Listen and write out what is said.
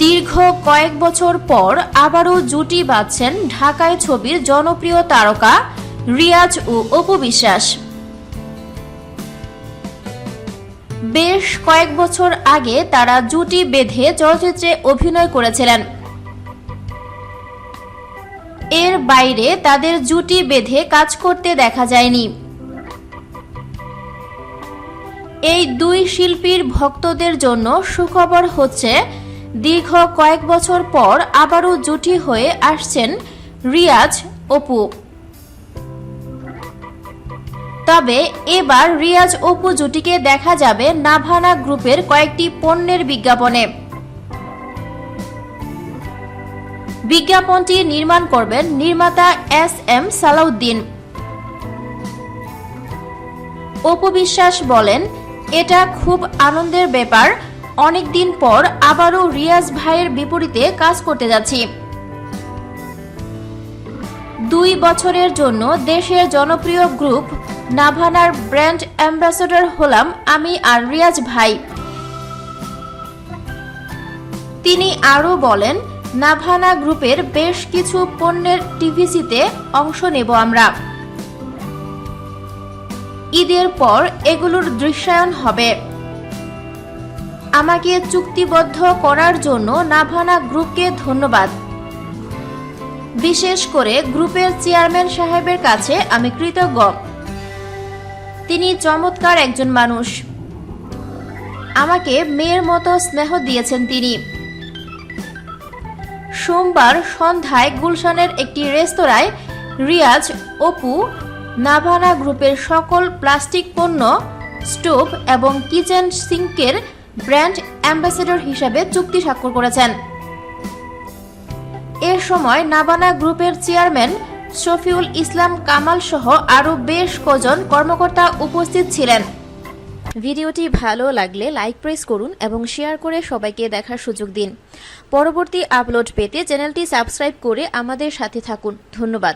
দীর্ঘ কয়েক বছর পর আবারও জুটি বাঁধছেন ঢাকায় ছবির জনপ্রিয় তারকা রিয়াজ ও অপু বিশ্বাস। বেশ কয়েক বছর আগে তারা জুটি বেঁধে চলচ্চিত্রে অভিনয় করেছিলেন। এর বাইরে তাদের জুটি বেঁধে কাজ করতে দেখা যায়নি। এই দুই শিল্পীর ভক্তদের জন্য সুখবর হচ্ছে, দীর্ঘ কয়েক বছর পর আবারও জুটি হয়ে আসছেন রিয়াজ অপু। তবে এবার রিয়াজ অপু জুটিকে দেখা যাবে নাভানা গ্রুপের কয়েকটি পণ্যের বিজ্ঞাপনে। বিজ্ঞাপনটি নির্মাণ করবেন নির্মাতা SM সালাউদ্দিন। অপু বিশ্বাস বলেন, এটা খুব আনন্দের ব্যাপার, অনেকদিন পর আবারও রিয়াজ ভাইয়ের বিপরীতে কাজ করতে যাচ্ছি। 2 বছরের জন্য দেশের জনপ্রিয় গ্রুপ নাভানার ব্র্যান্ড অ্যাম্বাসেডর হলাম আমি আর রিয়াজ ভাই। তিনি আরও বলেন, নাভানা গ্রুপের বেশ কিছু পণ্যের টিভিসিতে অংশ নেব আমরা। ঈদের পর এগুলোর দৃশ্যায়ন হবে। আমাকে চুক্তিবদ্ধ করার জন্য নাভানা গ্রুপকে ধন্যবাদ। বিশেষ করে গ্রুপের চেয়ারম্যান সাহেবের কাছে আমি কৃতজ্ঞ। তিনি চমৎকার একজন মানুষ। আমাকে মেয়ের মতো স্নেহ দিয়েছেন তিনি। সোমবার সন্ধ্যায় গুলশানের একটি রেস্তোরাঁয় রিয়াজ অপু নাভানা গ্রুপের সকল প্লাস্টিক পণ্য, স্টোভ এবং কিচেন সিঙ্কের ব্র্যান্ড অ্যাম্বাসেডর হিসাবে চুক্তি স্বাক্ষর করেছেন। এর সময় নাভানা গ্রুপের চেয়ারম্যান শফিউল ইসলাম কামাল সহ আরও বেশ কজন কর্মকর্তা উপস্থিত ছিলেন। ভিডিওটি ভালো লাগলে লাইক প্রেস করুন এবং শেয়ার করে সবাইকে দেখার সুযোগ দিন। পরবর্তী আপলোড পেতে চ্যানেলটি সাবস্ক্রাইব করে আমাদের সাথে থাকুন। ধন্যবাদ।